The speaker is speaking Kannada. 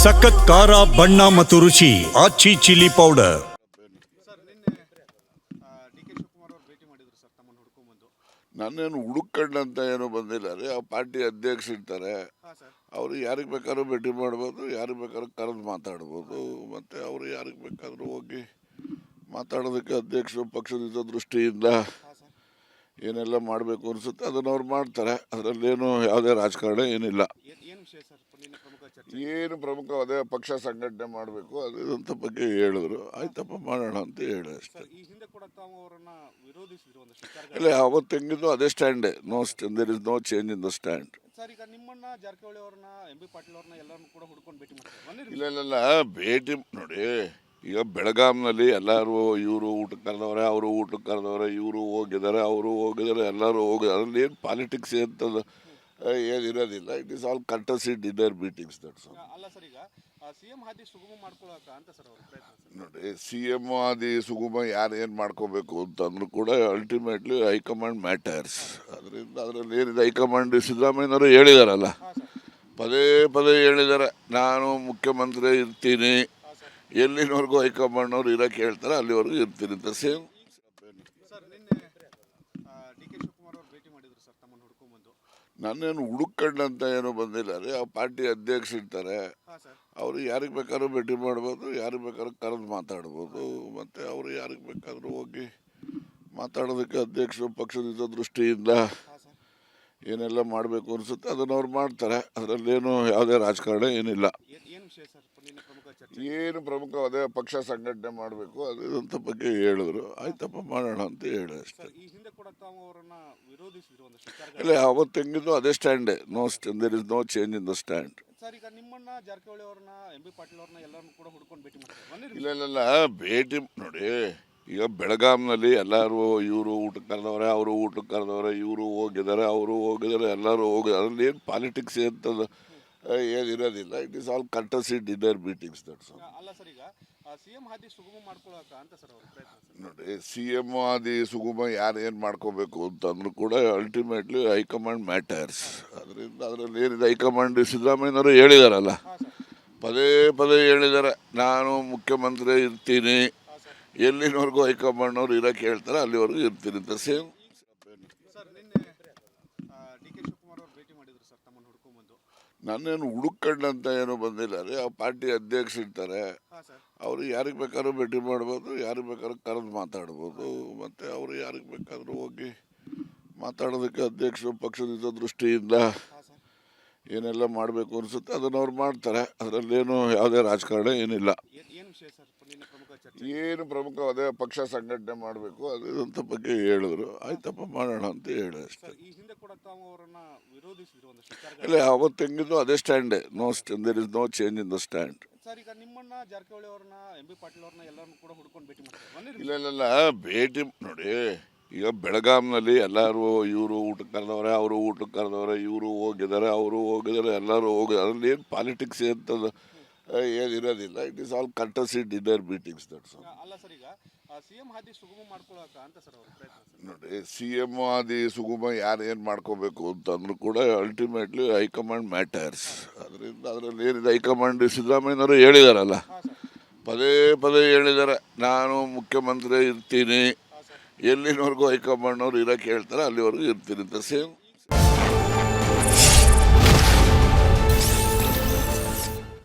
ಸಖತ್ ಖಾರ ಬಣ್ಣ ಮತ್ತು ರುಚಿ ಆಚಿ ಚಿಲ್ಲಿ ಪೌಡರ್. ಸರ್ ನಿನ್ನೆ ಡಿ ಕೆ ಶಿವಕುಮಾರ್ ಅವರು ಭೇಟಿ ಮಾಡಿದ್ರು ಸರ್ ತಮ್ಮನ್ನು ಹುಡ್ಕೊಂಡ್ಬಂದು. ನನ್ನೇನು ಹುಡುಕಂಡಂತ ಏನು ಬಂದಿಲ್ಲ ರೀ. ಆ ಪಾರ್ಟಿ ಅಧ್ಯಕ್ಷ ಇರ್ತಾರೆ, ಹಾಂ ಸರ್. ಅವರು ಯಾರಿಗೆ ಬೇಕಾದ್ರೂ ಭೇಟಿ ಮಾಡ್ಬೋದು, ಯಾರಿಗೆ ಬೇಕಾದ್ರೂ ಕರೆದು ಮಾತಾಡ್ಬೋದು. ಮತ್ತು ಅವರು ಯಾರಿಗೆ ಬೇಕಾದರೂ ಹೋಗಿ ಮಾತಾಡೋದಕ್ಕೆ ಅಧ್ಯಕ್ಷರು ಪಕ್ಷದ ದೃಷ್ಟಿಯಿಂದ ಹಾಂ ಸರ್. ಏನೆಲ್ಲ ಮಾಡಬೇಕು ಅನಿಸುತ್ತೆ ಅದನ್ನು ಅವ್ರು ಮಾಡ್ತಾರೆ. ಅದರಲ್ಲೇನು ಯಾವುದೇ ರಾಜಕಾರಣ ಏನಿಲ್ಲ. ಏನು ವಿಷಯ ಸರ್ ನಿನ್ನೆ ಪ್ರಮುಖ ಚರ್ಚೆ? ಏನು ಪ್ರಮುಖ ಅದೇ ಪಕ್ಷ ಸಂಘಟನೆ ಮಾಡಬೇಕು ಅದಂತ ಬಗ್ಗೆ ಹೇಳಿದ್ರು. ಆಯ್ತಪ್ಪ ಮಾಡೋಣ ಅಂತ ಹೇಳಿ ಅಷ್ಟೇ. ಸರ್ ಈ ಹಿಂದೆ ಕೂಡ ತಾವು ಅವರನ್ನ ವಿರೋಧಿಸಿದ್ರು ಒಂದಷ್ಟು ವಿಚಾರಗಳು. ಇಲ್ಲ, ಅವತ್ತು ಹೆಂಗಿದ್ದು ಅದೇ ಸ್ಟ್ಯಾಂಡೇ. There is no change in the stand. Sir ಈಗ ನಿಮ್ಮನ್ನ ಜಾರಕಿಹೊಳಿ ಅವ್ರನ್ನ ಎಂ ಬಿ ಪಾಟೀಲ್ ಅವ್ರನ್ನ ಎಲ್ಲರನ್ನು ಕೂಡ ಹುಡ್ಕೊಂಡು ಭೇಟಿ ಮಾಡ್ತಾರೆ. ಇಲ್ಲ ಭೇಟಿ ನೋಡಿ. ಈಗ ಬೆಳಗಾಂನಲ್ಲಿ ಎಲ್ಲರೂ ಇವರು ಊಟಕ್ಕೆ ಕರೆದವ್ರೆ, ಅವರು ಊಟಕ್ಕೆ ಕರೆದವ್ರೆ, ಇವರು ಹೋಗಿದ್ದಾರೆ, ಅವರು ಹೋಗಿದ್ದಾರೆ, ಎಲ್ಲರೂ ಹೋಗಿದ್ದಾರೆ. ಅದ್ರಲ್ಲಿ ಏನು ಪಾಲಿಟಿಕ್ಸ್ ಅಂತದ್ದು ಏನಿರೋದಿಲ್ಲ. It is all courtesy dinner meetings. That's all. ಅಲ್ಲ ಸರ್, ಈಗ ಸಿ ಎಂ ಹಾದಿ ಸುಗಮ ಮಾಡ್ಕೊಳಕ ಅಂತ ಸರ್ ಅವ್ರ ಪ್ರಯತ್ನ ಸರ್. ನೋಡಿ, ಸಿ ಎಂ ಆದಿ ಸುಗಮ ಯಾರು ಏನು ಮಾಡ್ಕೋಬೇಕು ಅಂತಂದ್ರೂ ಕೂಡ ಅಲ್ಟಿಮೇಟ್ಲಿ ಹೈಕಮಾಂಡ್ ಮ್ಯಾಟರ್ಸ್. ಅದರಿಂದ ಅದರಲ್ಲಿ ಏನಿದೆ, ಹೈಕಮಾಂಡ್ ಸಿದ್ದರಾಮಯ್ಯನವರು ಹೇಳಿದಾರಲ್ಲ, ಹಾಂ ಸರ್. ಪದೇ ಪದೇ ಹೇಳಿದ್ದಾರೆ, ನಾನು ಮುಖ್ಯಮಂತ್ರಿ ಇರ್ತೀನಿ, ಎಲ್ಲಿನವರೆಗೂ ಹೈಕಮಾಂಡ್ನವ್ರು ಇರೋಕ್ಕೆ ಹೇಳ್ತಾರೆ ಅಲ್ಲಿವರೆಗೂ ಇರ್ತೀನಿ ಅಂತ. ಸೇಮ್ ಸರ್ ನಿನ್ನೆ ಡಿ ಕೆ ಶಿವಕುಮಾರ್ ಅವರು ಭೇಟಿ ಮಾಡಿದ್ರು ಸರ್ ತಮ್ಮನ್ನು ಹುಡ್ಕೊಂಡ್ಬಂದು. ನನ್ನೇನು ಹುಡುಕಂಡಂತ ಏನು ಬಂದಿಲ್ಲ ರೀ. ಆ ಪಾರ್ಟಿ ಅಧ್ಯಕ್ಷ ಇರ್ತಾರೆ, ಹಾಂ ಸರ್. ಅವರು ಯಾರಿಗೆ ಬೇಕಾದ್ರೂ ಭೇಟಿ ಮಾಡ್ಬೋದು, ಯಾರಿಗೆ ಬೇಕಾದ್ರೂ ಕರೆದು ಮಾತಾಡ್ಬೋದು. ಮತ್ತು ಅವರು ಯಾರಿಗೆ ಬೇಕಾದರೂ ಹೋಗಿ ಮಾತಾಡೋದಕ್ಕೆ ಅಧ್ಯಕ್ಷರು ಪಕ್ಷದ ದೃಷ್ಟಿಯಿಂದ ಹಾಂ ಸರ್. ಏನೆಲ್ಲ ಮಾಡಬೇಕು ಅನಿಸುತ್ತೆ ಅದನ್ನು ಅವ್ರು ಮಾಡ್ತಾರೆ. ಅದರಲ್ಲೇನು ಯಾವುದೇ ರಾಜಕಾರಣ ಏನಿಲ್ಲ. ಏನು ವಿಷಯ ಸರ್ ನಿನ್ನೆ ಪ್ರಮುಖ ಚರ್ಚೆ? ಏನು ಪ್ರಮುಖ ಅದೇ ಪಕ್ಷ ಸಂಘಟನೆ ಮಾಡಬೇಕು ಅದಂತ ಬಗ್ಗೆ ಹೇಳಿದ್ರು. ಆಯ್ತಪ್ಪ ಮಾಡೋಣ ಅಂತ ಹೇಳಿ ಅಷ್ಟೇ. ಸರ್ ಈ ಹಿಂದೆ ಕೂಡ ತಾವು ಅವರನ್ನ ವಿರೋಧಿಸಿದ್ರು ಒಂದಷ್ಟು ವಿಚಾರಗಳು. ಇಲ್ಲ, ಅವತ್ತು ಹೆಂಗಿದ್ದು ಅದೇ ಸ್ಟ್ಯಾಂಡೇ. There is no change in the stand. Sir ಈಗ ನಿಮ್ಮನ್ನ ಜಾರಕಿಹೊಳಿ ಅವ್ರನ್ನ ಎಂ ಬಿ ಪಾಟೀಲ್ ಅವ್ರನ್ನ ಎಲ್ಲರನ್ನು ಕೂಡ ಹುಡ್ಕೊಂಡು ಭೇಟಿ ಮಾಡ್ತಾರೆ. ಇಲ್ಲ ಭೇಟಿ ನೋಡಿ. ಈಗ ಬೆಳಗಾಂನಲ್ಲಿ ಎಲ್ಲರೂ ಇವರು ಊಟಕ್ಕೆ ಕರೆದವ್ರೆ, ಅವರು ಊಟಕ್ಕೆ ಕರೆದವ್ರೆ, ಇವರು ಹೋಗಿದ್ದಾರೆ, ಅವರು ಹೋಗಿದ್ದಾರೆ, ಎಲ್ಲರೂ ಹೋಗಿದ್ದಾರೆ. ಅದ್ರಲ್ಲಿ ಏನು ಪಾಲಿಟಿಕ್ಸ್ ಅಂತದ್ದು ಏನಿರೋದಿಲ್ಲ. It is all courtesy dinner meetings. That's all. ಅಲ್ಲ ಸರ್, ಈಗ ಸಿ ಎಂ ಹಾದಿ ಸುಗಮ ಮಾಡ್ಕೊಳಕ ಅಂತ ಸರ್ ಅವ್ರ ಪ್ರಯತ್ನ ಸರ್. ನೋಡಿ, ಸಿ ಎಂ ಆದಿ ಸುಗಮ ಯಾರು ಏನು ಮಾಡ್ಕೋಬೇಕು ಅಂತಂದ್ರೂ ಕೂಡ ಅಲ್ಟಿಮೇಟ್ಲಿ ಹೈಕಮಾಂಡ್ ಮ್ಯಾಟರ್ಸ್. ಅದರಿಂದ ಅದರಲ್ಲಿ ಏನಿದೆ, ಹೈಕಮಾಂಡ್ ಸಿದ್ದರಾಮಯ್ಯನವರು ಹೇಳಿದಾರಲ್ಲ, ಹಾಂ ಸರ್. ಪದೇ ಪದೇ ಹೇಳಿದ್ದಾರೆ, ನಾನು ಮುಖ್ಯಮಂತ್ರಿ ಇರ್ತೀನಿ, ಎಲ್ಲಿನವರೆಗೂ ಹೈಕಮಾಂಡ್ನವ್ರು ಇರೋಕ್ಕೆ ಹೇಳ್ತಾರೆ ಅಲ್ಲಿವರೆಗೂ ಇರ್ತೀನಿ ಅಂತ. ಸೇಮ್ ಸರ್ ನಿನ್ನೆ ಡಿ ಕೆ ಶಿವಕುಮಾರ್ ಅವರು ಭೇಟಿ ಮಾಡಿದ್ರು ಸರ್ ತಮ್ಮನ್ನು ಹುಡ್ಕೊಂಡ್ಬಂದು. ನನ್ನೇನು ಹುಡುಕಂಡಂತ ಏನು ಬಂದಿಲ್ಲ ರೀ. ಆ ಪಾರ್ಟಿ ಅಧ್ಯಕ್ಷ ಇರ್ತಾರೆ, ಹಾಂ ಸರ್. ಅವರು ಯಾರಿಗೆ ಬೇಕಾದ್ರೂ ಭೇಟಿ ಮಾಡ್ಬೋದು, ಯಾರಿಗೆ ಬೇಕಾದ್ರೂ ಕರೆದು ಮಾತಾಡ್ಬೋದು. ಮತ್ತು ಅವರು ಯಾರಿಗೆ ಬೇಕಾದರೂ ಹೋಗಿ ಮಾತಾಡೋದಕ್ಕೆ ಅಧ್ಯಕ್ಷರು ಪಕ್ಷದ ದೃಷ್ಟಿಯಿಂದ ಹಾಂ ಸರ್. ಏನೆಲ್ಲ ಮಾಡಬೇಕು ಅನಿಸುತ್ತೆ ಅದನ್ನು ಅವ್ರು ಮಾಡ್ತಾರೆ. ಅದರಲ್ಲೇನು ಯಾವುದೇ ರಾಜಕಾರಣ ಏನಿಲ್ಲ. ಏನು ವಿಷಯ ಸರ್ ನಿನ್ನೆ ಪ್ರಮುಖ ಚರ್ಚೆ? ಏನು ಪ್ರಮುಖ ಅದೇ ಪಕ್ಷ ಸಂಘಟನೆ ಮಾಡಬೇಕು ಅದಂತ ಬಗ್ಗೆ ಹೇಳಿದ್ರು. ಆಯ್ತಪ್ಪ ಮಾಡೋಣ ಅಂತ ಹೇಳಿ ಅಷ್ಟೇ. ಸರ್ ಈ ಹಿಂದೆ ಕೂಡ ತಾವು ಅವರನ್ನ ವಿರೋಧಿಸಿದ್ರು ಒಂದಷ್ಟು ವಿಚಾರಗಳು. ಇಲ್ಲ, ಅವತ್ತು ಹೆಂಗಿದ್ದು ಅದೇ ಸ್ಟ್ಯಾಂಡೇ. There is no change in the stand. Sir ಈಗ ನಿಮ್ಮನ್ನ ಜಾರಕಿಹೊಳಿ ಅವ್ರನ್ನ ಎಂ ಬಿ ಪಾಟೀಲ್ ಅವ್ರನ್ನ ಎಲ್ಲರನ್ನು ಕೂಡ ಹುಡ್ಕೊಂಡು ಭೇಟಿ ಮಾಡ್ತಾರೆ. ಇಲ್ಲ ಭೇಟಿ ನೋಡಿ. ಈಗ ಬೆಳಗಾಂನಲ್ಲಿ ಎಲ್ಲರೂ ಇವರು ಊಟಕ್ಕೆ ಕರೆದವ್ರೆ, ಅವರು ಊಟಕ್ಕೆ ಕರೆದವ್ರೆ, ಇವರು ಹೋಗಿದ್ದಾರೆ, ಅವರು ಹೋಗಿದ್ದಾರೆ, ಎಲ್ಲರೂ ಹೋಗಿದ್ದಾರೆ. ಅದ್ರಲ್ಲಿ ಏನು ಪಾಲಿಟಿಕ್ಸ್ ಅಂತದ್ದು ಏನಿರೋದಿಲ್ಲ. It is all courtesy dinner meetings. That's all. ಅಲ್ಲ ಸರ್, ಈಗ ಸಿ ಎಂ ಹಾದಿ ಸುಗಮ ಮಾಡ್ಕೊಳಕ ಅಂತ ಸರ್ ಅವ್ರ ಪ್ರಯತ್ನ ಸರ್. ನೋಡಿ, ಸಿ ಎಂ ಆದಿ ಸುಗಮ ಯಾರು ಏನು ಮಾಡ್ಕೋಬೇಕು ಅಂತಂದ್ರೂ ಕೂಡ ಅಲ್ಟಿಮೇಟ್ಲಿ ಹೈಕಮಾಂಡ್ ಮ್ಯಾಟರ್ಸ್. ಅದರಿಂದ ಅದರಲ್ಲಿ ಏನಿದೆ, ಹೈಕಮಾಂಡ್ ಸಿದ್ದರಾಮಯ್ಯನವರು ಹೇಳಿದಾರಲ್ಲ, ಹಾಂ ಸರ್. ಪದೇ ಪದೇ ಹೇಳಿದ್ದಾರೆ, ನಾನು ಮುಖ್ಯಮಂತ್ರಿ ಇರ್ತೀನಿ, ಎಲ್ಲಿನವರೆಗೂ ಹೈಕಮಾಂಡ್ನವ್ರು ಇರೋಕ್ಕೆ ಹೇಳ್ತಾರೆ ಅಲ್ಲಿವರೆಗೂ ಇರ್ತೀನಿ ಅಂತ. ಸೇಮ್